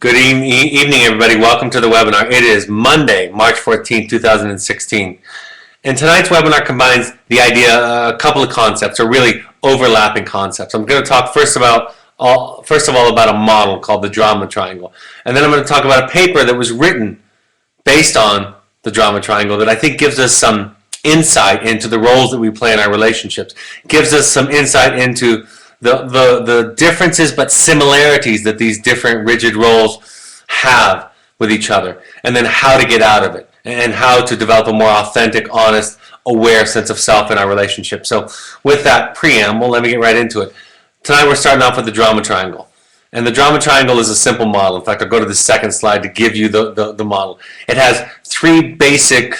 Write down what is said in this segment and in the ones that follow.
Good evening, everybody. Welcome to the webinar. It is Monday, March 14th, 2016. And tonight's webinar combines the idea, a couple of concepts, or really overlapping concepts. I'm going to talk first of all about a model called the drama triangle. And then I'm going to talk about a paper that was written based on the drama triangle that I think gives us some insight into the roles that we play in our relationships, gives us some insight into the differences but similarities that these different rigid roles have with each other, and then how to get out of it, and how to develop a more authentic, honest, aware sense of self in our relationship. So with that preamble, let me get right into it. Tonight we're starting off with the drama triangle. And the drama triangle is a simple model. In fact, I'll go to the second slide to give you the model. It has three basic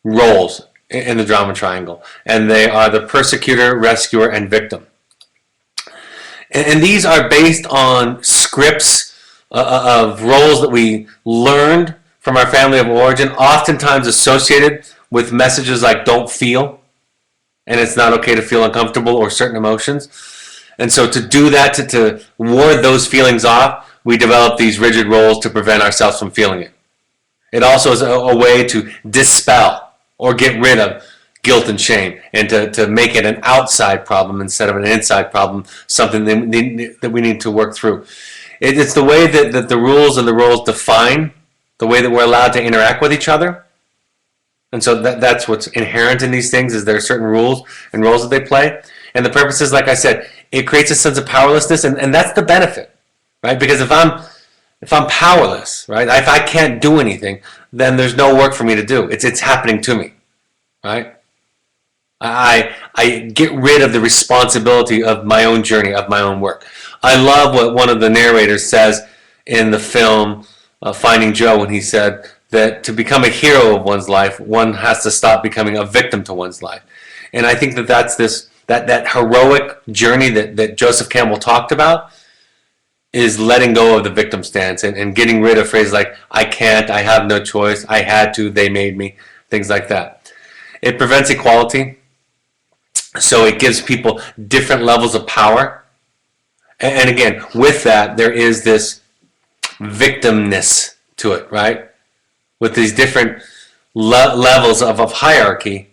roles in the drama triangle, and they are the persecutor, rescuer, and victim. And these are based on scripts of roles that we learned from our family of origin, oftentimes associated with messages like don't feel, and it's not okay to feel uncomfortable or certain emotions. And so to do that, to ward those feelings off, we develop these rigid roles to prevent ourselves from feeling it. It also is a way to dispel or get rid of guilt and shame, and to make it an outside problem instead of an inside problem, something that we need to work through. It's the way that the rules and the roles define the way that we're allowed to interact with each other. And so that's what's inherent in these things, is there are certain rules and roles that they play. And the purpose is, like I said, it creates a sense of powerlessness, and that's the benefit, right? Because if I'm powerless, right, if I can't do anything, then there's no work for me to do. It's happening to me, right? I get rid of the responsibility of my own journey, of my own work. I love what one of the narrators says in the film Finding Joe, when he said that to become a hero of one's life, one has to stop becoming a victim to one's life. And I think that's that heroic journey that Joseph Campbell talked about, is letting go of the victim stance and getting rid of phrases like I can't, I have no choice, I had to, they made me, things like that. It prevents equality. So it gives people different levels of power. And again, with that, there is this victimness to it, right? With these different levels of hierarchy,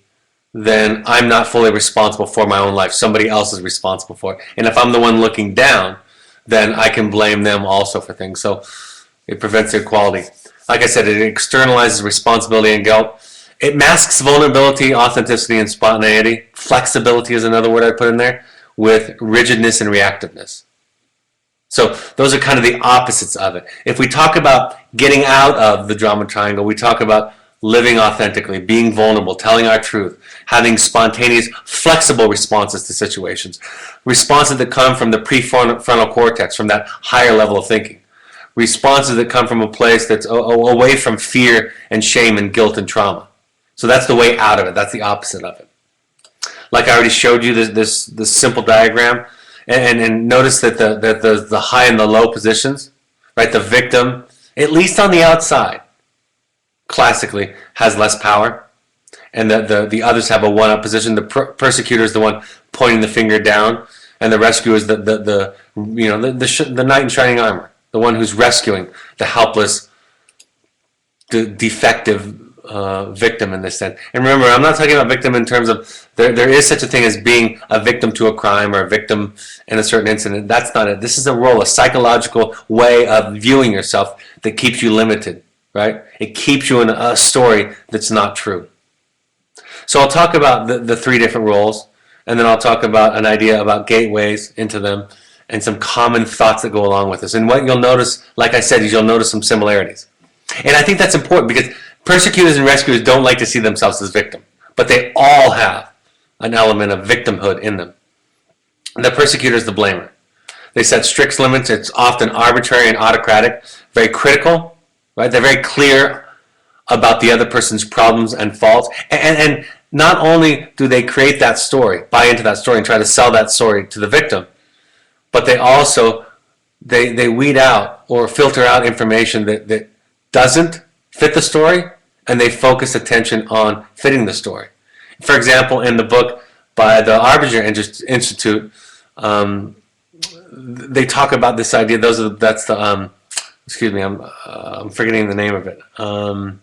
then I'm not fully responsible for my own life. Somebody else is responsible for it. And if I'm the one looking down, then I can blame them also for things. So it prevents equality. Like I said, it externalizes responsibility and guilt. It masks vulnerability, authenticity, and spontaneity. Flexibility is another word I put in there, with rigidness and reactiveness. So those are kind of the opposites of it. If we talk about getting out of the drama triangle, we talk about living authentically, being vulnerable, telling our truth, having spontaneous, flexible responses to situations, responses that come from the prefrontal cortex, from that higher level of thinking, responses that come from a place that's away from fear and shame and guilt and trauma. So that's the way out of it. That's the opposite of it. Like I already showed you this simple diagram, and notice that the high and the low positions, right? The victim, at least on the outside, classically has less power, and the others have a one-up position. The persecutor is the one pointing the finger down, and the rescuer is the knight in shining armor, the one who's rescuing the helpless, defective victim in this sense. And remember, I'm not talking about victim in terms of there is such a thing as being a victim to a crime or a victim in a certain incident. That's not it. This is a role, a psychological way of viewing yourself that keeps you limited, right? It keeps you in a story that's not true. So I'll talk about the three different roles, and then I'll talk about an idea about gateways into them and some common thoughts that go along with this. And what you'll notice, like I said, is you'll notice some similarities. And I think that's important because persecutors and rescuers don't like to see themselves as victim, but they all have an element of victimhood in them. The persecutor is the blamer. They set strict limits. It's often arbitrary and autocratic, very critical, right? They're very clear about the other person's problems and faults. And not only do they create that story, buy into that story, and try to sell that story to the victim, but they also, they weed out or filter out information that doesn't fit the story, and they focus attention on fitting the story. For example, in the book by the Arbinger Institute, they talk about this idea. That's the excuse me, I'm forgetting the name of it. The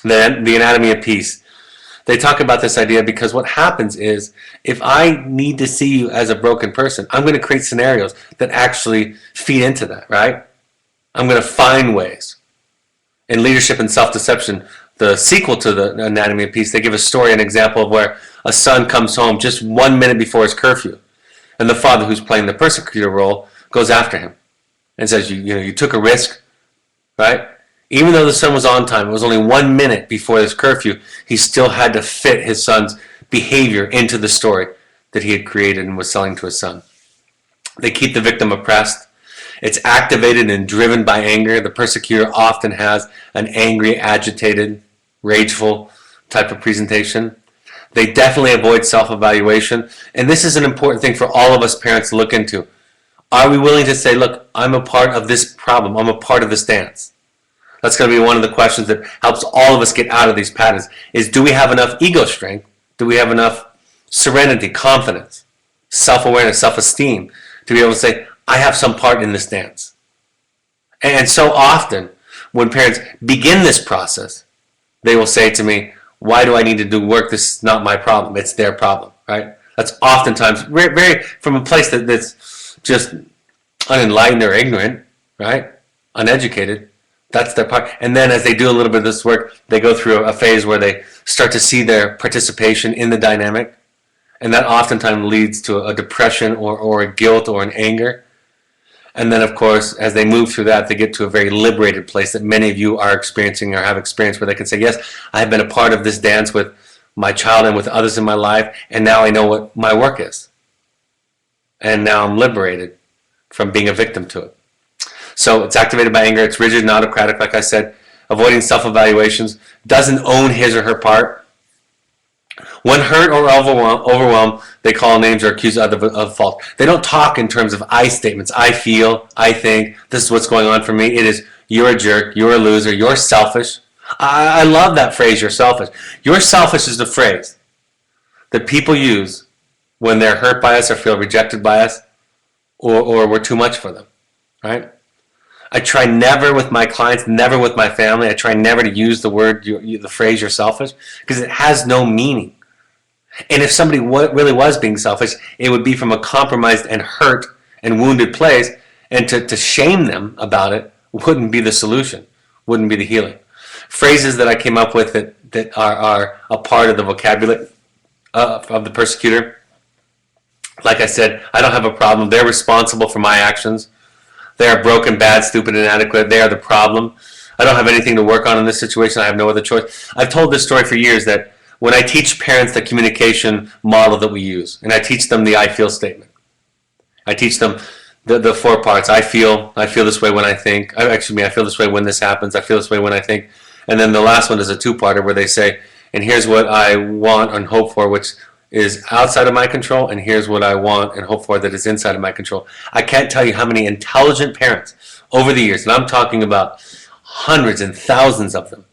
Anatomy of Peace. They talk about this idea because what happens is if I need to see you as a broken person, I'm going to create scenarios that actually feed into that, right? I'm going to find ways. In Leadership and Self-Deception, the sequel to the Anatomy of Peace, they give a story, an example of where a son comes home just 1 minute before his curfew. And the father, who's playing the persecutor role, goes after him and says, you took a risk, right? Even though the son was on time, it was only 1 minute before this curfew, he still had to fit his son's behavior into the story that he had created and was selling to his son. They keep the victim oppressed. It's activated and driven by anger. The persecutor often has an angry, agitated, rageful type of presentation. They definitely avoid self-evaluation. And this is an important thing for all of us parents to look into. Are we willing to say, look, I'm a part of this problem. I'm a part of this dance. That's going to be one of the questions that helps all of us get out of these patterns, is do we have enough ego strength? Do we have enough serenity, confidence, self-awareness, self-esteem to be able to say, I have some part in this dance? And so often, when parents begin this process, they will say to me, why do I need to do work? This is not my problem. It's their problem, right? That's oftentimes very from a place that's just unenlightened or ignorant, right? Uneducated. That's their part. And then as they do a little bit of this work, they go through a phase where they start to see their participation in the dynamic. And that oftentimes leads to a depression or a guilt or an anger. And then, of course, as they move through that, they get to a very liberated place that many of you are experiencing or have experienced, where they can say, yes, I have been a part of this dance with my child and with others in my life, and now I know what my work is. And now I'm liberated from being a victim to it. So it's activated by anger. It's rigid and autocratic, like I said. Avoiding self-evaluations. Doesn't own his or her part. When hurt or overwhelmed, they call names or accuse others of fault. They don't talk in terms of I statements. I feel, I think, this is what's going on for me. It is, you're a jerk, you're a loser, you're selfish. I love that phrase, you're selfish. You're selfish is the phrase that people use when they're hurt by us or feel rejected by us, or we're too much for them, right? I try never with my clients, never with my family, I try never to use the word, the phrase you're selfish, because it has no meaning. And if somebody really was being selfish, it would be from a compromised and hurt and wounded place, and to shame them about it wouldn't be the solution, wouldn't be the healing. Phrases that I came up with that are a part of the vocabulary of the persecutor. Like I said, I don't have a problem. They're responsible for my actions. They are broken, bad, stupid, inadequate. They are the problem. I don't have anything to work on in this situation. I have no other choice. I've told this story for years that when I teach parents the communication model that we use, and I teach them the I feel statement. I teach them the 4 parts. I feel this way when I think. I feel this way when this happens. I feel this way when I think. And then the last one is a 2-parter where they say, and here's what I want and hope for, which is outside of my control, and here's what I want and hope for that is inside of my control. I can't tell you how many intelligent parents over the years, and I'm talking about hundreds and thousands of them,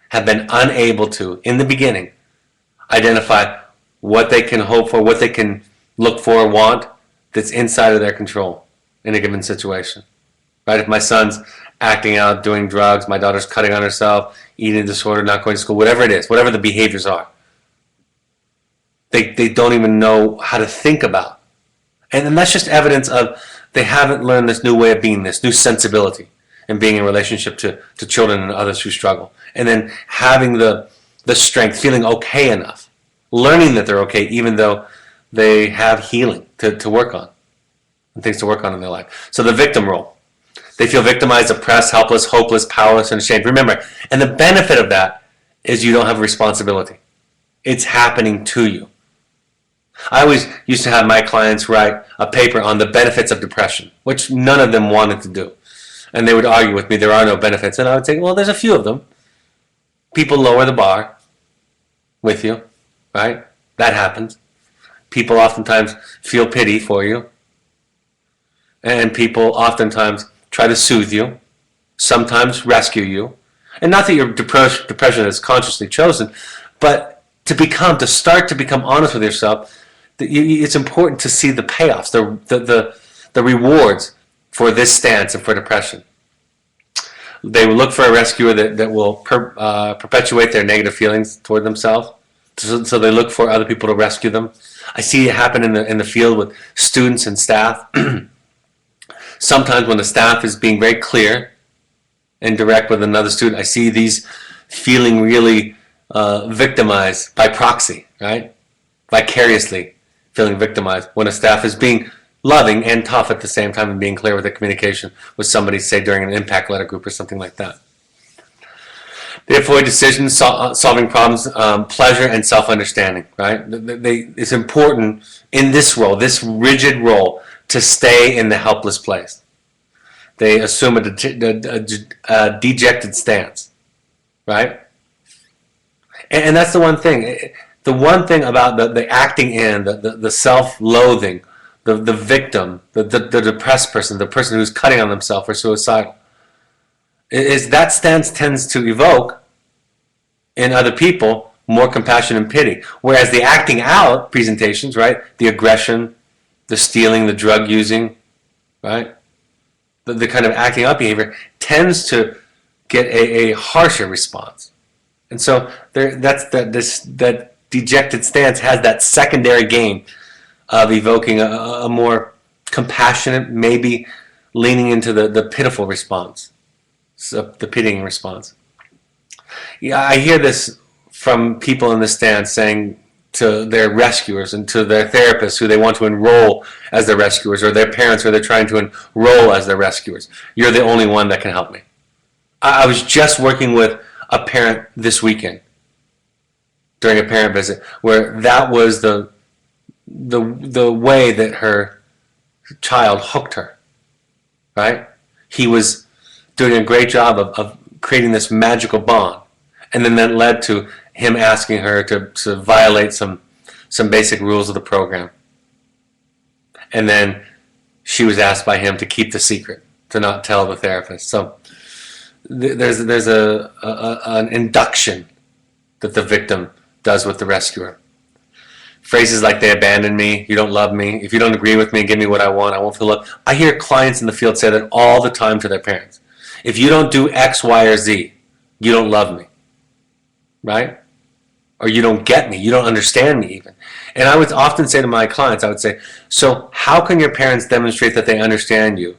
have been unable to, in the beginning, identify what they can hope for, what they can look for, want, that's inside of their control in a given situation. Right? If my son's acting out, doing drugs, my daughter's cutting on herself, eating disorder, not going to school, whatever it is, whatever the behaviors are, they don't even know how to think about. And that's just evidence of they haven't learned this new way of being, this new sensibility and being in relationship to children and others who struggle. And then having the strength, feeling okay enough, learning that they're okay even though they have healing to work on and things to work on in their life. So the victim role. They feel victimized, oppressed, helpless, hopeless, powerless, and ashamed. Remember, and the benefit of that is you don't have a responsibility. It's happening to you. I always used to have my clients write a paper on the benefits of depression, which none of them wanted to do. And they would argue with me, there are no benefits. And I would say, well, there's a few of them. People lower the bar with you, right? That happens. People oftentimes feel pity for you. And people oftentimes try to soothe you, sometimes rescue you. And not that your depression is consciously chosen, but to start to become honest with yourself, it's important to see the payoffs, the rewards for this stance and for depression. They will look for a rescuer that will perpetuate their negative feelings toward themselves. So they look for other people to rescue them. I see it happen in the field with students and staff. Sometimes when the staff is being very clear and direct with another student, I see these feeling really victimized by proxy, right? Vicariously feeling victimized when a staff is being loving and tough at the same time and being clear with the communication with somebody, say during an impact letter group or something like that. They avoid decisions, solving problems, pleasure, and self-understanding, right? It's important in this role, this rigid role, to stay in the helpless place. They assume a dejected stance, right? And that's the one thing. The one thing about the acting in, the self-loathing, the victim, the depressed person, the person who's cutting on themselves or suicidal, is that stance tends to evoke in other people more compassion and pity. Whereas the acting out presentations, right, the aggression, the stealing, the drug using, right, the kind of acting out behavior tends to get a harsher response. And so that dejected stance has that secondary gain of evoking a more compassionate, maybe leaning into the pitiful response, so the pitying response. Yeah, I hear this from people in the stance saying to their rescuers and to their therapists who they want to enroll as their rescuers, or their parents who they're trying to enroll as their rescuers, you're the only one that can help me. I was just working with a parent this weekend during a parent visit where that was the way that her child hooked her, right? He was doing a great job of creating this magical bond, and then that led to him asking her to violate some basic rules of the program. And then she was asked by him to keep the secret, to not tell the therapist. So there's an induction that the victim does with the rescuer. Phrases like, they abandoned me, you don't love me, if you don't agree with me, give me what I want, I won't feel loved. I hear clients in the field say that all the time to their parents. If you don't do X, Y, or Z, you don't love me, right? Or you don't get me, you don't understand me even. And I would often say to my clients, I would say, so how can your parents demonstrate that they understand you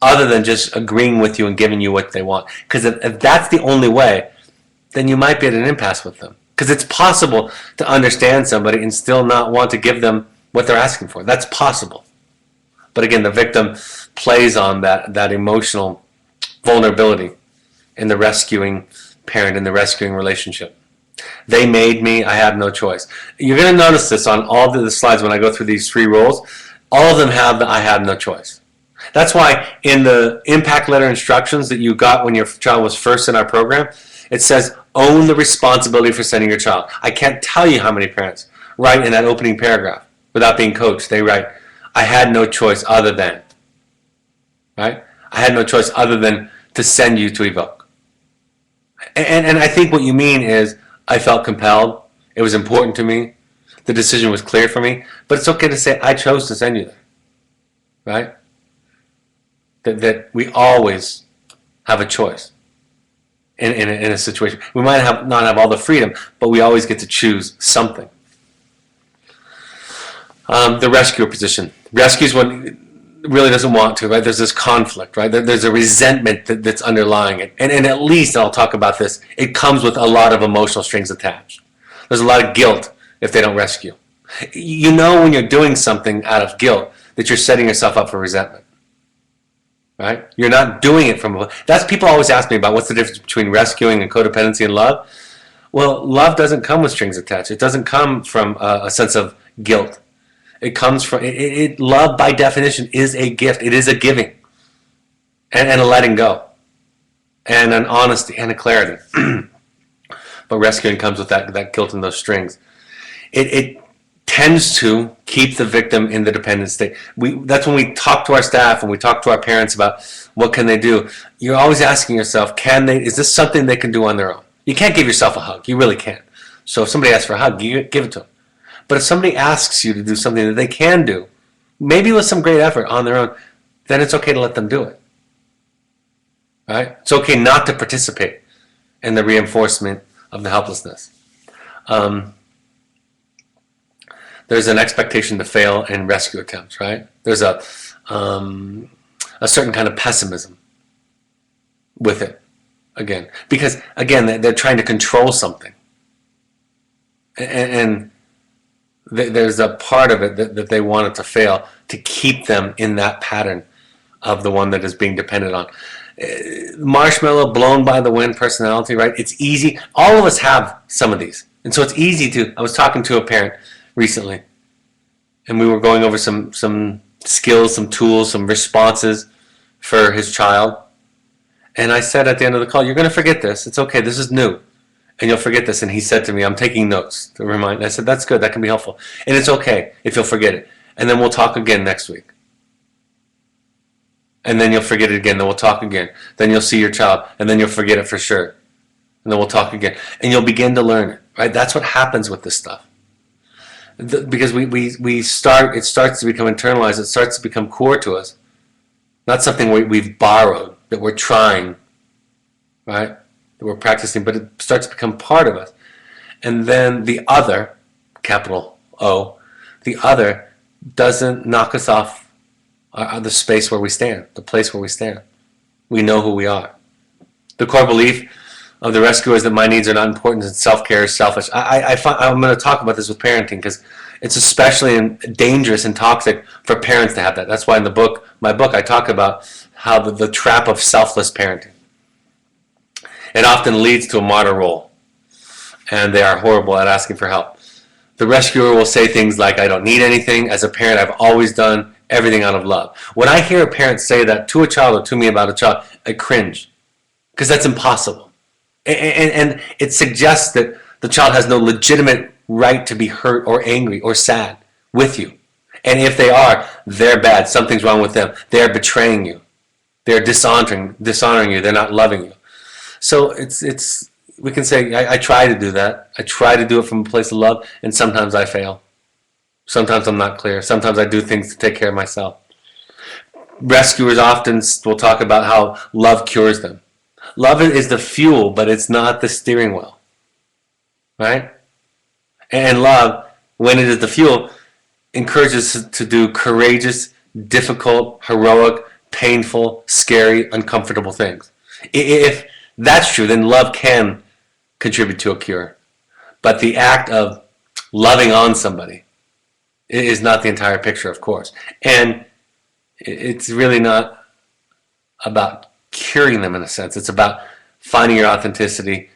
other than just agreeing with you and giving you what they want? Because if that's the only way, then you might be at an impasse with them. Because it's possible to understand somebody and still not want to give them what they're asking for. That's possible. But again, the victim plays on that emotional vulnerability in the rescuing parent, in the rescuing relationship. They made me, I had no choice. You're going to notice this on all the slides when I go through these 3 roles. All of them have the I had no choice. That's why in the impact letter instructions that you got when your child was first in our program, it says, own the responsibility for sending your child. I can't tell you how many parents write in that opening paragraph without being coached. They write, I had no choice other than, right? I had no choice other than to send you to evoke. And I think what you mean is, I felt compelled. It was important to me. The decision was clear for me. But it's okay to say, I chose to send you there, right? That we always have a choice in a situation. We might not have all the freedom, but we always get to choose something. The rescuer position. Rescues when really doesn't want to, right? There's this conflict, right? There's a resentment that's underlying it. And at least, I'll talk about this, it comes with a lot of emotional strings attached. There's a lot of guilt if they don't rescue. You know when you're doing something out of guilt that you're setting yourself up for resentment, right? You're not doing it from... That's people always ask me about what's the difference between rescuing and codependency and love. Well, love doesn't come with strings attached. It doesn't come from a sense of guilt. It comes from, love by definition is a gift. It is a giving and a letting go and an honesty and a clarity. But rescuing comes with that guilt and those strings. It tends to keep the victim in the dependent state. That's when we talk to our staff and we talk to our parents about what can they do. You're always asking yourself, is this something they can do on their own? You can't give yourself a hug. You really can't. So if somebody asks for a hug, you give it to them. But if somebody asks you to do something that they can do, maybe with some great effort on their own, then it's okay to let them do it. right? It's okay not to participate in the reinforcement of the helplessness. There's an expectation to fail in rescue attempts, right? There's a certain kind of pessimism with it, again, because again they're trying to control something, and there's a part of it that they want it to fail to keep them in that pattern of the one that is being depended on. Marshmallow, blown by the wind personality, right? It's easy. All of us have some of these, and so it's easy to. I was talking to a parent recently, and we were going over some skills, some tools, some responses for his child. And I said at the end of the call, "You're going to forget this. It's okay. This is new, and you'll forget this." And he said to me, "I'm taking notes to remind." And I said, "That's good. That can be helpful, and it's okay if you'll forget it. And then we'll talk again next week." And then you'll forget it again. Then we'll talk again. Then you'll see your child, and then you'll forget it for sure. And then we'll talk again, and you'll begin to learn it. Right? That's what happens with this stuff. Because we start, it starts to become internalized. It starts to become core to us. Not something we've borrowed, that we're trying, right? That we're practicing, but it starts to become part of us. And then the other, capital O, the other doesn't knock us off the space where we stand, the place where we stand. We know who we are. The core belief of the rescuer is that my needs are not important and self-care is selfish. I'm going to talk about this with parenting because it's especially dangerous and toxic for parents to have that. That's why in my book, I talk about how the trap of selfless parenting. It often leads to a martyr role, and they are horrible at asking for help. The rescuer will say things like, "I don't need anything. As a parent, I've always done everything out of love." When I hear a parent say that to a child or to me about a child, I cringe because that's impossible. And it suggests that the child has no legitimate right to be hurt or angry or sad with you. And if they are, they're bad. Something's wrong with them. They're betraying you. They're dishonoring you. They're not loving you. So we can say, I try to do that. I try to do it from a place of love, and sometimes I fail. Sometimes I'm not clear. Sometimes I do things to take care of myself. Rescuers often will talk about how love cures them. Love is the fuel, but it's not the steering wheel. Right? And love, when it is the fuel, encourages us to do courageous, difficult, heroic, painful, scary, uncomfortable things. If that's true, then love can contribute to a cure. But the act of loving on somebody is not the entire picture, of course. And it's really not about curing them in a sense. It's about finding your authenticity,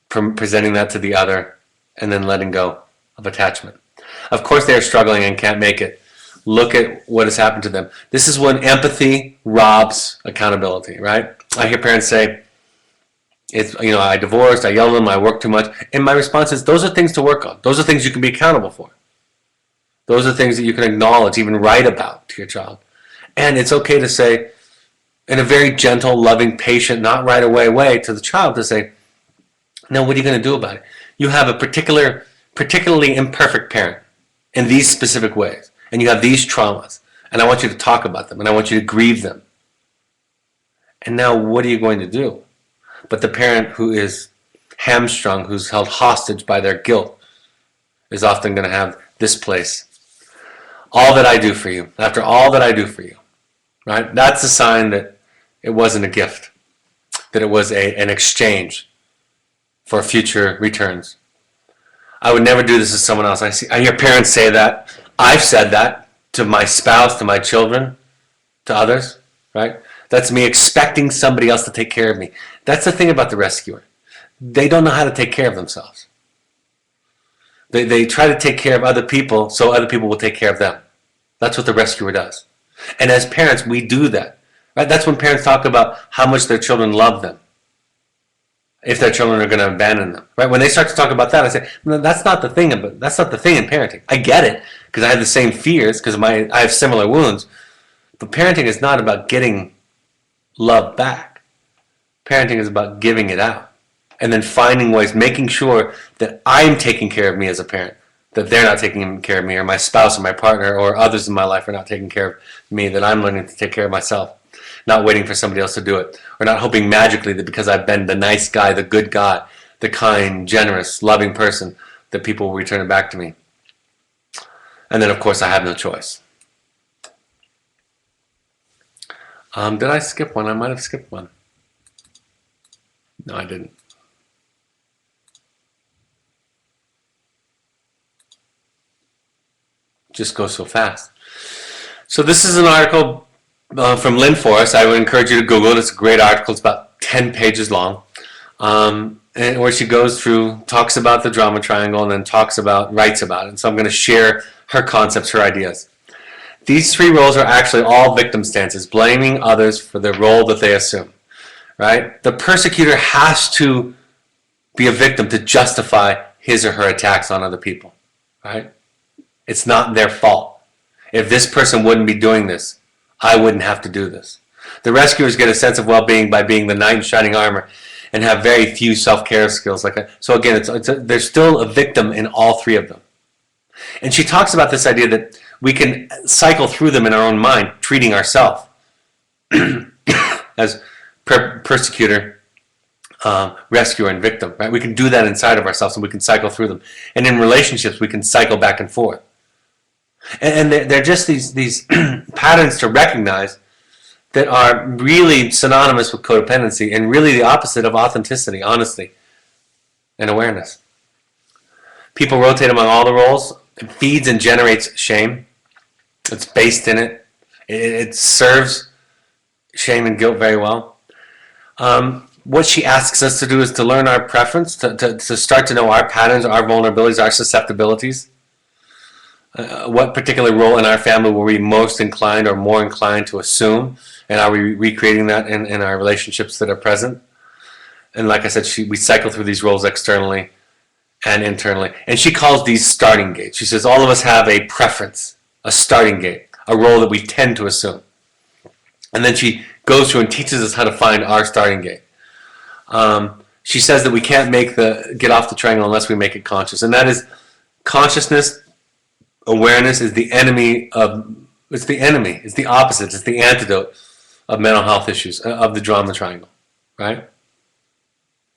presenting that to the other, and then letting go of attachment. Of course they are struggling and can't make it. Look at what has happened to them. This is when empathy robs accountability, right? I hear parents say, I divorced, I yelled at them, I worked too much. And my response is, those are things to work on. Those are things you can be accountable for. Those are things that you can acknowledge, even write about to your child. And it's okay to say, in a very gentle, loving, patient, not right away way to the child to say, now what are you going to do about it? You have a particularly imperfect parent in these specific ways. And you have these traumas. And I want you to talk about them. And I want you to grieve them. And now what are you going to do? But the parent who is hamstrung, who's held hostage by their guilt, is often going to have this place. All that I do for you, after all that I do for you, right? That's a sign that it wasn't a gift, that it was an exchange for future returns. I would never do this to someone else. I hear parents say that. I've said that to my spouse, to my children, to others, right? That's me expecting somebody else to take care of me. That's the thing about the rescuer. They don't know how to take care of themselves. They try to take care of other people so other people will take care of them. That's what the rescuer does. And as parents, we do that. Right? That's when parents talk about how much their children love them. If their children are going to abandon them. Right? When they start to talk about that, I say, no, that's not the thing in parenting. I get it, because I have the same fears, because I have similar wounds. But parenting is not about getting love back. Parenting is about giving it out. And then finding ways, making sure that I'm taking care of me as a parent, that they're not taking care of me, or my spouse or my partner or others in my life are not taking care of me, that I'm learning to take care of myself. not waiting for somebody else to do it, or not hoping magically that because I've been the nice guy, the good guy, the kind, generous, loving person, that people will return it back to me. And then, of course, I have no choice. Did I skip one? I might have skipped one. No, I didn't. Just goes so fast. So this is an article from Lynn Forrest. I would encourage you to Google it. It's a great article. It's about 10 pages long, and where she goes through, talks about the drama triangle, and then writes about it. And so I'm going to share her concepts, her ideas. These three roles are actually all victim stances, blaming others for the role that they assume. Right? The persecutor has to be a victim to justify his or her attacks on other people. Right? It's not their fault. If this person wouldn't be doing this, I wouldn't have to do this. The rescuers get a sense of well-being by being the knight in shining armor and have very few self-care skills. So again, there's still a victim in all three of them. And she talks about this idea that we can cycle through them in our own mind, treating ourselves as persecutor, rescuer, and victim. Right? We can do that inside of ourselves, and we can cycle through them. And in relationships, we can cycle back and forth. And they're just these patterns to recognize that are really synonymous with codependency and really the opposite of authenticity, honesty, and awareness. People rotate among all the roles. It feeds and generates shame. It's based in it. It serves shame and guilt very well. What she asks us to do is to learn our preference, to start to know our patterns, our vulnerabilities, our susceptibilities. What particular role in our family were we most inclined or more inclined to assume, and are we recreating that in our relationships that are present? And like I said, we cycle through these roles externally and internally. And she calls these starting gates. She says all of us have a preference, a starting gate, a role that we tend to assume. And then she goes through and teaches us how to find our starting gate. She says that we can't get off the triangle unless we make it conscious. And that is consciousness. Awareness is the enemy it's the opposite, it's the antidote of mental health issues, of the drama triangle, right?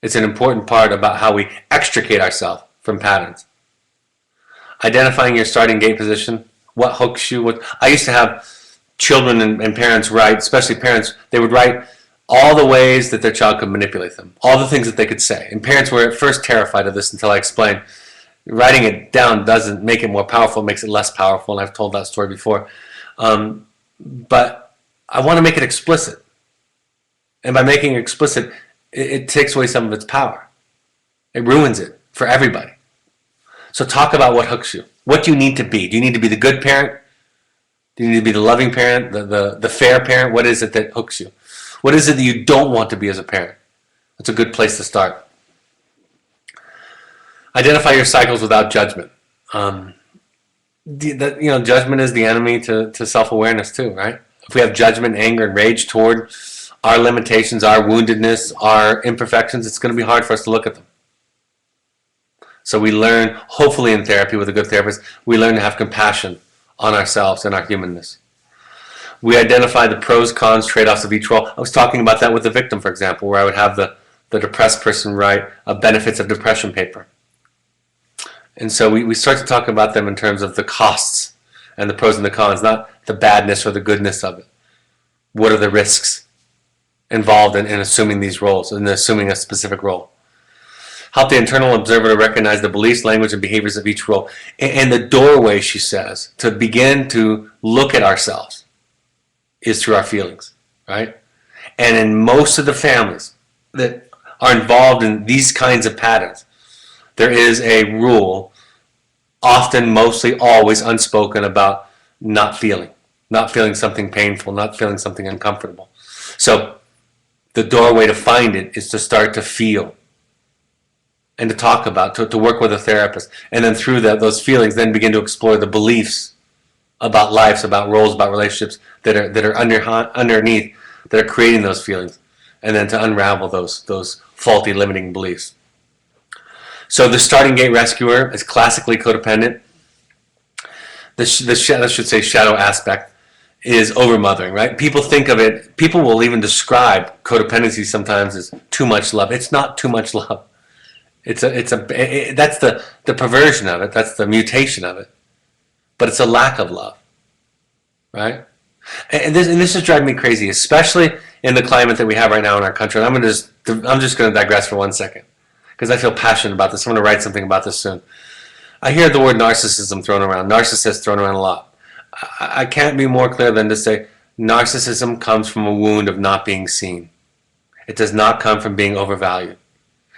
It's an important part about how we extricate ourselves from patterns. Identifying your starting gate position, what hooks you. I used to have children and parents write, especially parents, they would write all the ways that their child could manipulate them, all the things that they could say. And parents were at first terrified of this until I explained writing it down doesn't make it more powerful, it makes it less powerful, and I've told that story before. But I want to make it explicit. And by making it explicit, it takes away some of its power. It ruins it for everybody. So talk about what hooks you. What do you need to be? Do you need to be the good parent? Do you need to be the loving parent, the fair parent? What is it that hooks you? What is it that you don't want to be as a parent? That's a good place to start. Identify your cycles without judgment. Judgment is the enemy to self-awareness too, right? If we have judgment, anger, and rage toward our limitations, our woundedness, our imperfections, it's going to be hard for us to look at them. So we learn, hopefully in therapy with a good therapist, we learn to have compassion on ourselves and our humanness. We identify the pros, cons, trade-offs of each role. I was talking about that with the victim, for example, where I would have the depressed person write a benefits of depression paper. And so we start to talk about them in terms of the costs and the pros and the cons, not the badness or the goodness of it. What are the risks involved in assuming these roles and assuming a specific role? Help the internal observer to recognize the beliefs, language, and behaviors of each role. And the doorway, she says, to begin to look at ourselves is through our feelings, right? And in most of the families that are involved in these kinds of patterns, there is a rule, often, mostly, always unspoken, about not feeling something painful, not feeling something uncomfortable. So the doorway to find it is to start to feel and to talk about, to work with a therapist. And then through those feelings, then begin to explore the beliefs about lives, about roles, about relationships that are underneath, that are creating those feelings. And then to unravel those faulty limiting beliefs. So the starting gate rescuer is classically codependent. Let's should say shadow aspect is over-mothering, right? People think of it, people will even describe codependency sometimes as too much love. It's not too much love. That's the perversion of it. That's the mutation of it. But it's a lack of love, right? And this is driving me crazy, especially in the climate that we have right now in our country. And I'm just going to digress for 1 second because I feel passionate about this. I'm going to write something about this soon. I hear the word narcissism thrown around, narcissist thrown around a lot. I can't be more clear than to say narcissism comes from a wound of not being seen. It does not come from being overvalued.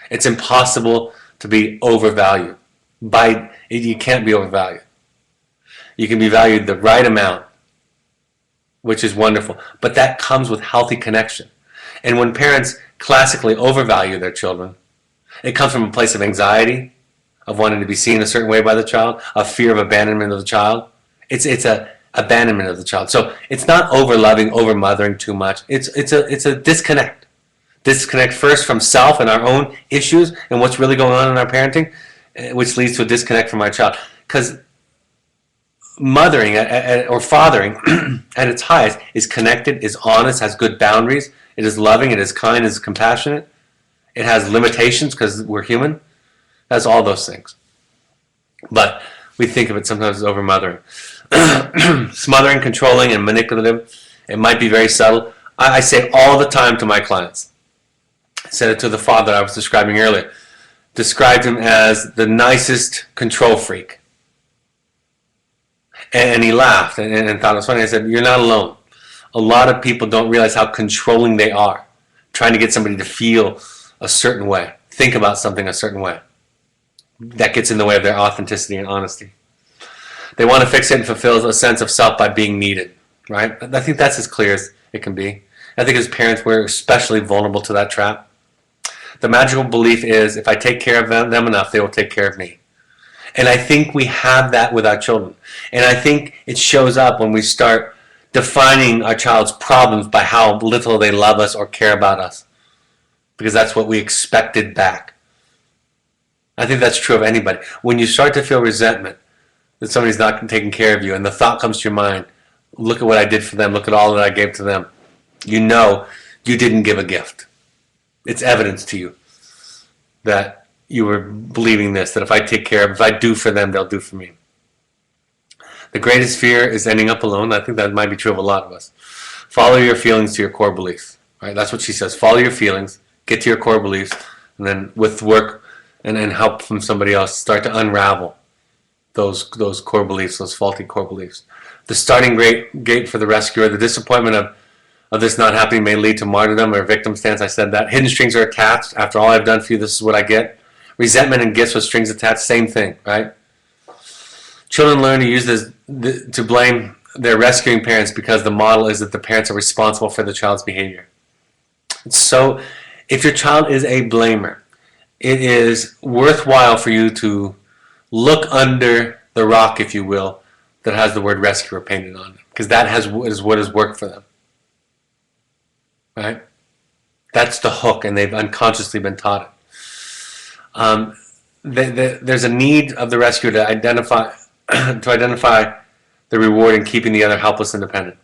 It's impossible to be overvalued. You can't be overvalued. You can be valued the right amount, which is wonderful. But that comes with healthy connection. And when parents classically overvalue their children, it comes from a place of anxiety, of wanting to be seen a certain way by the child, of fear of abandonment of the child. It's a abandonment of the child. So it's not over-loving, over-mothering too much. It's a disconnect. Disconnect first from self and our own issues and what's really going on in our parenting, which leads to a disconnect from our child. Because mothering or fathering at its highest is connected, is honest, has good boundaries. It is loving, it is kind, it is compassionate. It has limitations because we're human. It has all those things. But we think of it sometimes as over-mothering. Smothering, controlling, and manipulative. It might be very subtle. I say all the time to my clients. I said it to the father I was describing earlier. Described him as the nicest control freak. And he laughed and thought it was funny. I said, you're not alone. A lot of people don't realize how controlling they are. Trying to get somebody to feel a certain way. Think about something a certain way. That gets in the way of their authenticity and honesty. They want to fix it and fulfill a sense of self by being needed. Right? I think that's as clear as it can be. I think as parents we're especially vulnerable to that trap. The magical belief is if I take care of them enough, they will take care of me. And I think we have that with our children. And I think it shows up when we start defining our child's problems by how little they love us or care about us. Because that's what we expected back. I think that's true of anybody. When you start to feel resentment that somebody's not taking care of you and the thought comes to your mind, look at what I did for them, look at all that I gave to them. You know you didn't give a gift. It's evidence to you that you were believing this, that if I take care of, if I do for them, they'll do for me. The greatest fear is ending up alone. I think that might be true of a lot of us. Follow your feelings to your core beliefs. Right? That's what she says. Follow your feelings, get to your core beliefs, and then with work and help from somebody else, start to unravel those core beliefs, those faulty core beliefs. The starting gate for the rescuer, the disappointment of this not happening may lead to martyrdom or victim stance. I said that. Hidden strings are attached. After all I've done for you, this is what I get. Resentment and gifts with strings attached, same thing, right? Children learn to use this to blame their rescuing parents because the model is that the parents are responsible for the child's behavior. So if your child is a blamer, it is worthwhile for you to look under the rock, if you will, that has the word rescuer painted on it, because that is what has worked for them. Right? That's the hook, and they've unconsciously been taught it. There's a need of the rescuer to identify the reward in keeping the other helpless and dependent.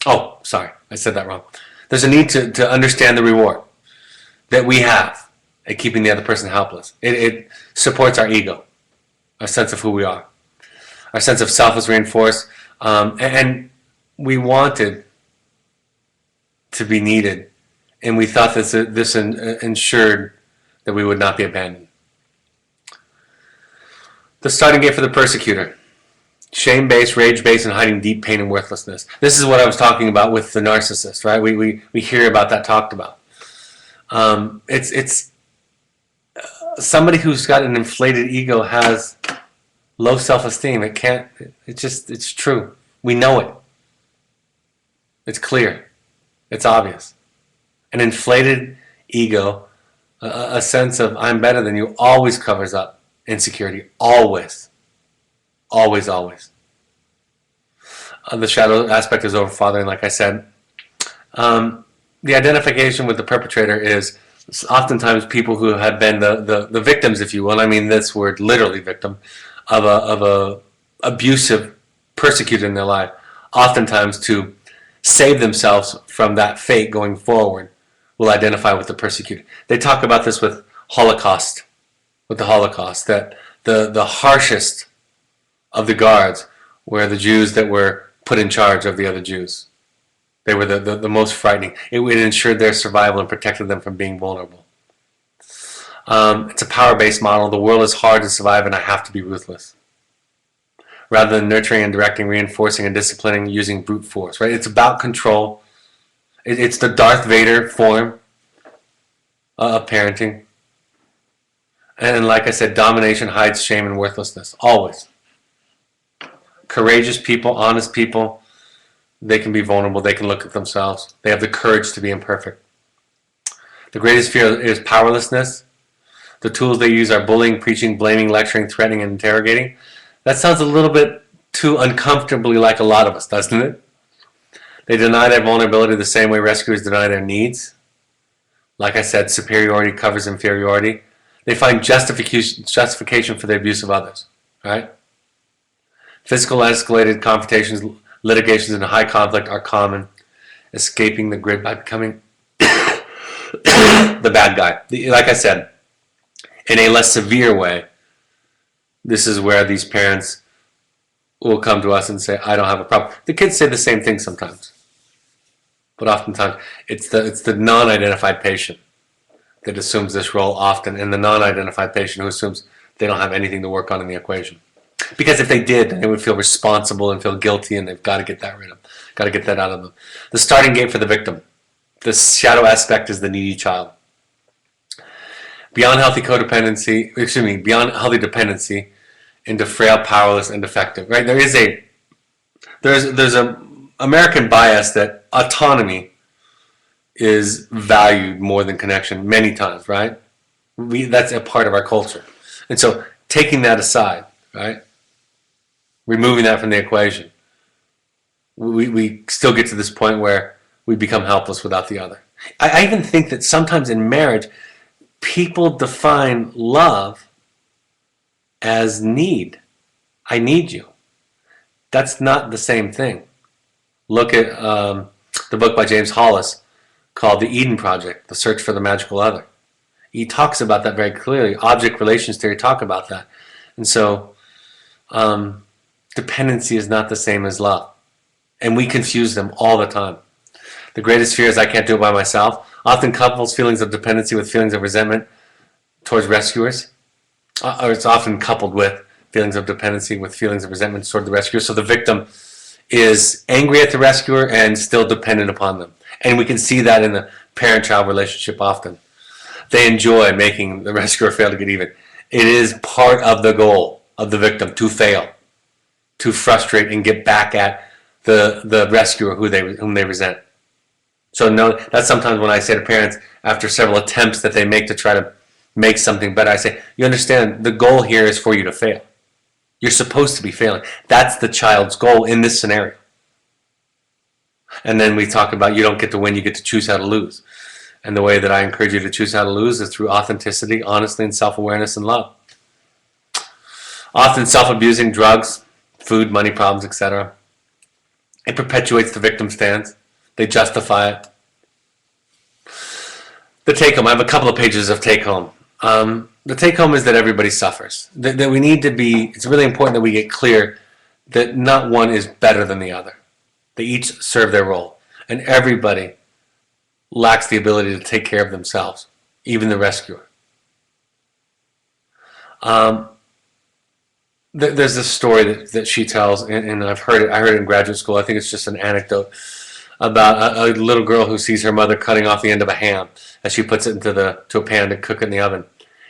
Oh, sorry, I said that wrong. There's a need to understand the reward that we have at keeping the other person helpless. It supports our ego, our sense of who we are. Our sense of self is reinforced, and we wanted to be needed, and we thought this ensured that we would not be abandoned. The starting gate for the persecutor. Shame-based, rage-based, and hiding deep pain and worthlessness. This is what I was talking about with the narcissist, right? We hear about that talked about. It's somebody who's got an inflated ego has low self-esteem. It's true. We know it. It's clear. It's obvious. An inflated ego, a sense of I'm better than you, always covers up insecurity. Always. Always, always. The shadow aspect is overfathering, like I said. The identification with the perpetrator is oftentimes people who have been the victims, if you will. I mean this word literally victim of a abusive persecutor in their life. oftentimes to save themselves from that fate going forward, will identify with the persecuted. They talk about this with the Holocaust, that the harshest of the guards were the Jews that were put in charge of the other Jews. They were the most frightening. It ensured their survival and protected them from being vulnerable. It's a power-based model. The world is hard to survive and I have to be ruthless. Rather than nurturing and directing, reinforcing and disciplining, using brute force. Right? It's about control. It's the Darth Vader form of parenting. And like I said, domination hides shame and worthlessness. Always. Courageous people, honest people, they can be vulnerable. They can look at themselves. They have the courage to be imperfect. The greatest fear is powerlessness. The tools they use are bullying, preaching, blaming, lecturing, threatening, and interrogating. That sounds a little bit too uncomfortably like a lot of us, doesn't it? They deny their vulnerability the same way rescuers deny their needs. Like I said, superiority covers inferiority. They find justification for the abuse of others. Right? Physical escalated confrontations, litigations, and high conflict are common. Escaping the grid by becoming the bad guy. Like I said, in a less severe way, this is where these parents will come to us and say, I don't have a problem. The kids say the same thing sometimes. But oftentimes, it's the non-identified patient that assumes this role often, and the non-identified patient who assumes they don't have anything to work on in the equation. Because if they did, then they would feel responsible and feel guilty, and they've got to get that rid of, got to get that out of them. The starting gate for the victim. The shadow aspect is the needy child. Beyond healthy dependency into frail, powerless, and defective. Right? There's a American bias that autonomy is valued more than connection many times. Right? That's a part of our culture, and so taking that aside, right, removing that from the equation, we still get to this point where we become helpless without the other. I even think that sometimes in marriage, people define love as need. I need you. That's not the same thing. Look at the book by James Hollis called The Eden Project, The Search for the Magical Other. He talks about that very clearly. Object relations theory talk about that. And so dependency is not the same as love. And we confuse them all the time. The greatest fear is I can't do it by myself. Often couples feelings of dependency with feelings of resentment towards rescuers. Or it's often coupled with feelings of dependency with feelings of resentment toward the rescuer. So the victim is angry at the rescuer and still dependent upon them. And we can see that in the parent-child relationship often. They enjoy making the rescuer fail to get even. It is part of the goal of the victim to fail, to frustrate and get back at the rescuer whom they resent. So no, that's sometimes when I say to parents, after several attempts that they make to try to make something better, I say, you understand, the goal here is for you to fail. You're supposed to be failing. That's the child's goal in this scenario. And then we talk about you don't get to win, you get to choose how to lose. And the way that I encourage you to choose how to lose is through authenticity, honesty, and self-awareness and love. Often self-abusing, drugs, food, money problems, etc. It perpetuates the victim stance. They justify it. The take-home. I have a couple of pages of take-home. The take-home is that everybody suffers. That we need to be, it's really important that we get clear that not one is better than the other. They each serve their role. And everybody lacks the ability to take care of themselves, even the rescuer. There's this story that she tells, and I heard it in graduate school. I think it's just an anecdote about a little girl who sees her mother cutting off the end of a ham as she puts it to a pan to cook it in the oven.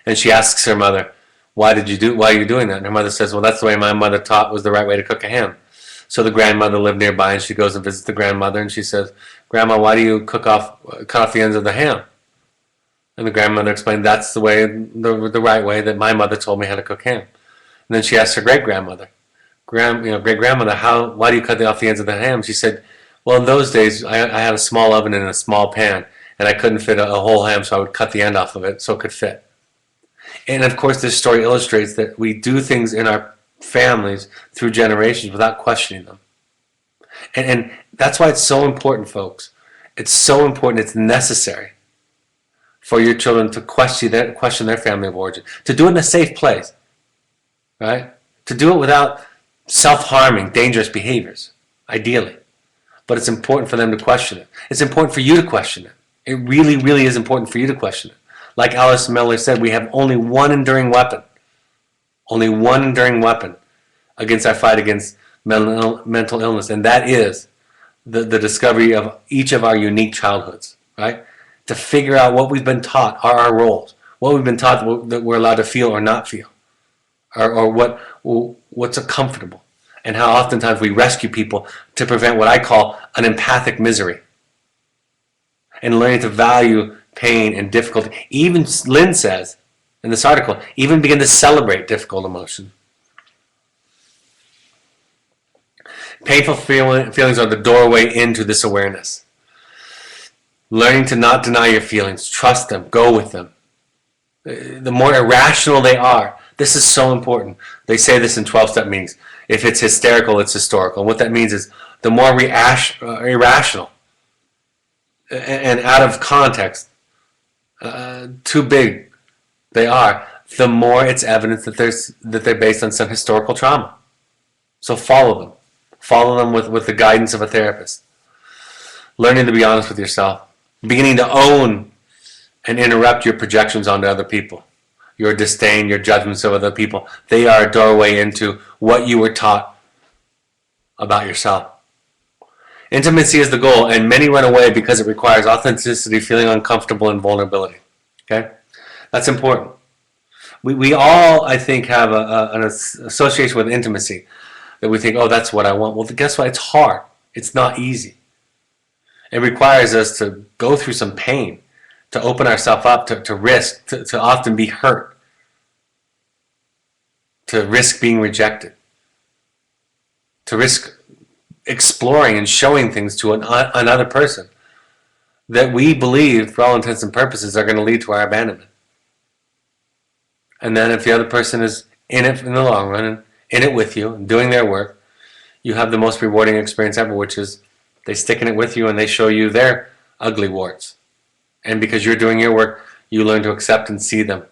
And she asks her mother, why are you doing that? And her mother says, well, that's the way my mother taught was the right way to cook a ham. So the grandmother lived nearby, and she goes and visits the grandmother, and she says, Grandma, why do you cut off the ends of the ham? And the grandmother explained, that's the right way that my mother told me how to cook ham. And then she asked her great-grandmother, great-grandmother, why do you cut off the ends of the ham? She said, well, in those days, I had a small oven and a small pan, and I couldn't fit a whole ham, so I would cut the end off of it so it could fit. And of course, this story illustrates that we do things in our families through generations without questioning them. And that's why it's so important, folks. It's so important. It's necessary for your children to question their family of origin. To do it in a safe place, right? To do it without self-harming, dangerous behaviors, ideally. But it's important for them to question it. It's important for you to question it. It really, really is important for you to question it. Like Alice Miller said, we have only one enduring weapon. Only one enduring weapon against our fight against mental illness, and that is the discovery of each of our unique childhoods, right? To figure out what we've been taught are our roles, what we've been taught that we're allowed to feel or not feel, or what's comfortable, and how oftentimes we rescue people to prevent what I call an empathic misery. And learning to value pain and difficulty. Even Lynn says in this article, even begin to celebrate difficult emotion. Painful feelings are the doorway into this awareness. Learning to not deny your feelings, trust them, go with them. The more irrational they are, this is so important. They say this in 12-step meetings. If it's hysterical, it's historical. And what that means is the more irrational and out of context, too big they are, the more it's evidence that they're based on some historical trauma. So follow them. Follow them with the guidance of a therapist. Learning to be honest with yourself. Beginning to own and interrupt your projections onto other people. Your disdain, your judgments of other people. They are a doorway into what you were taught about yourself. Intimacy is the goal, and many run away because it requires authenticity, feeling uncomfortable, and vulnerability. Okay? That's important. We all, I think, have an association with intimacy that we think, oh, that's what I want. Well, guess what? It's hard. It's not easy. It requires us to go through some pain, to open ourselves up, to risk, to often be hurt, to risk being rejected, to risk exploring and showing things to another person that we believe, for all intents and purposes, are going to lead to our abandonment. And then if the other person is in it in the long run and in it with you and doing their work, you have the most rewarding experience ever, which is they stick in it with you and they show you their ugly warts. And because you're doing your work, you learn to accept and see them.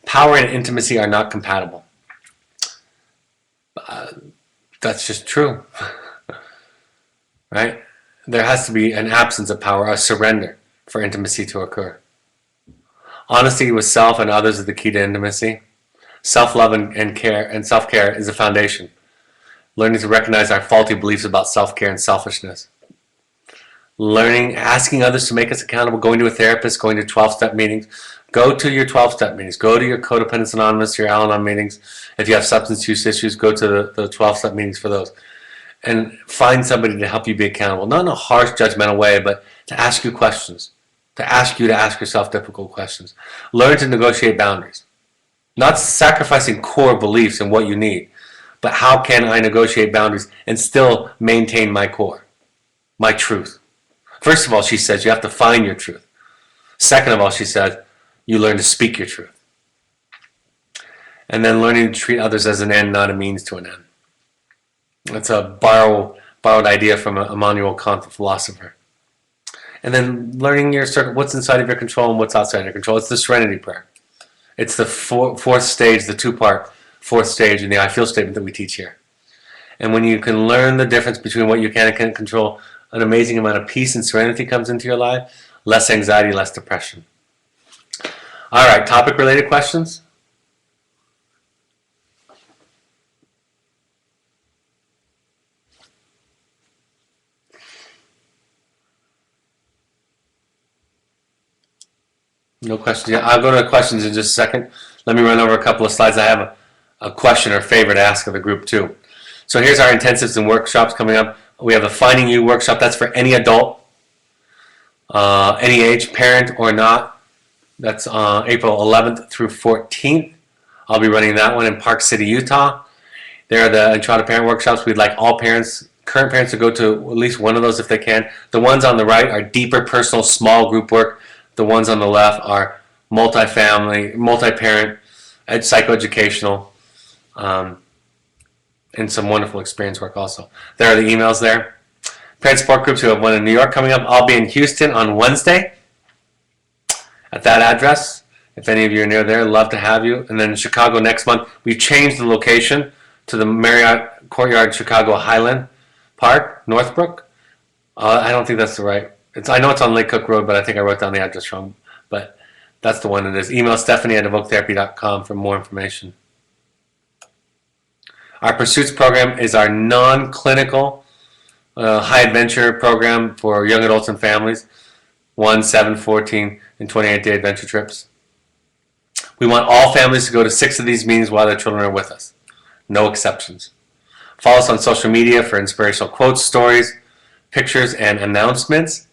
Power and intimacy are not compatible. That's just true. Right? There has to be an absence of power, a surrender for intimacy to occur. Honesty with self and others is the key to intimacy. Self-love and care and self-care is the foundation. Learning to recognize our faulty beliefs about self-care and selfishness. Asking others to make us accountable, going to a therapist, going to 12-step meetings. Go to your 12-step meetings. Go to your Codependence Anonymous, your Al-Anon meetings. If you have substance use issues, go to the 12-step meetings for those. And find somebody to help you be accountable. Not in a harsh, judgmental way, but to ask you questions. To ask you to ask yourself difficult questions. Learn to negotiate boundaries. Not sacrificing core beliefs and what you need, but how can I negotiate boundaries and still maintain my core, my truth. First of all, she says, you have to find your truth. Second of all, she says, you learn to speak your truth. And then learning to treat others as an end, not a means to an end. That's a borrowed idea from Immanuel Kant, the philosopher. And then learning your circle, what's inside of your control and what's outside of your control. It's the serenity prayer. It's the fourth stage, the two-part fourth stage in the I feel statement that we teach here. And when you can learn the difference between what you can and can't control, an amazing amount of peace and serenity comes into your life. Less anxiety, less depression. All right, topic-related questions? No questions yet. I'll go to the questions in just a second. Let me run over a couple of slides. I have a question or favor to ask of the group too. So here's our intensives and workshops coming up. We have the Finding You workshop. That's for any adult, any age, parent or not. That's April 11th through 14th. I'll be running that one in Park City, Utah. There are the Entrada Parent Workshops. We'd like all parents, current parents, to go to at least one of those if they can. The ones on the right are deeper, personal, small group work. The ones on the left are multi-family, multi-parent, psychoeducational. and some wonderful experience work also. There are the emails there. Parent support groups who have one in New York coming up. I'll be in Houston on Wednesday at that address. If any of you are near there, love to have you. And then in Chicago next month, we've changed the location to the Marriott Courtyard Chicago Highland Park, Northbrook. I don't think that's the right. I know it's on Lake Cook Road, but I think I wrote down the address wrong. But that's the one it is. Email Stephanie@evoketherapy.com for more information. Our Pursuits program is our non-clinical high adventure program for young adults and families. 1, 7, 14, and 28-day adventure trips. We want all families to go to 6 of these meetings while their children are with us. No exceptions. Follow us on social media for inspirational quotes, stories, pictures, and announcements.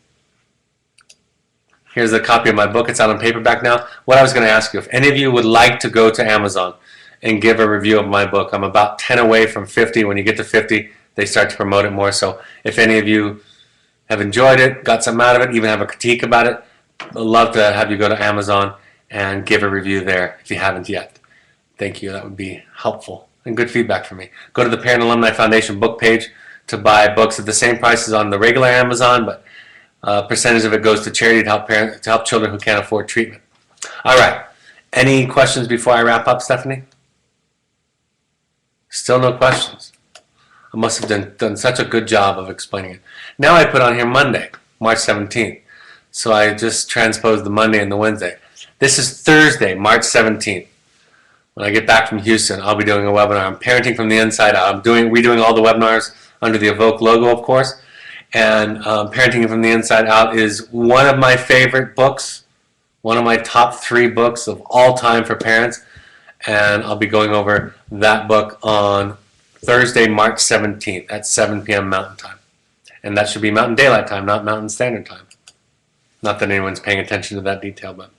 Here's a copy of my book. It's out on paperback now. What I was going to ask you, if any of you would like to go to Amazon and give a review of my book. I'm about 10 away from 50. When you get to 50, they start to promote it more. So if any of you have enjoyed it, got something out of it, even have a critique about it, I'd love to have you go to Amazon and give a review there if you haven't yet. Thank you. That would be helpful and good feedback for me. Go to the Parent Alumni Foundation book page to buy books at the same price as on the regular Amazon, but a percentage of it goes to charity to help children who can't afford treatment. All right. Any questions before I wrap up, Stephanie? Still no questions. I must have done such a good job of explaining it. Now I put on here Monday, March 17th. So I just transposed the Monday and the Wednesday. This is Thursday, March 17th. When I get back from Houston, I'll be doing a webinar on parenting from the inside out. I'm redoing all the webinars under the Evoke logo, of course. And Parenting from the Inside Out is one of my favorite books, one of my top 3 books of all time for parents. And I'll be going over that book on Thursday, March 17th at 7 p.m. Mountain Time. And that should be Mountain Daylight Time, not Mountain Standard Time. Not that anyone's paying attention to that detail, but...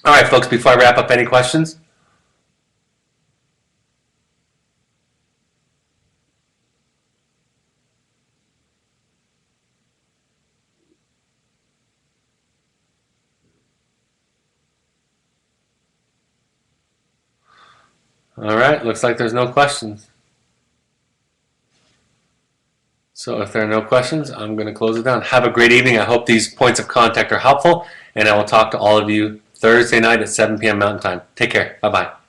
All right, folks, before I wrap up, any questions? All right, looks like there's no questions. So if there are no questions, I'm going to close it down. Have a great evening. I hope these points of contact are helpful, and I will talk to all of you Thursday night at 7 p.m. Mountain Time. Take care. Bye-bye.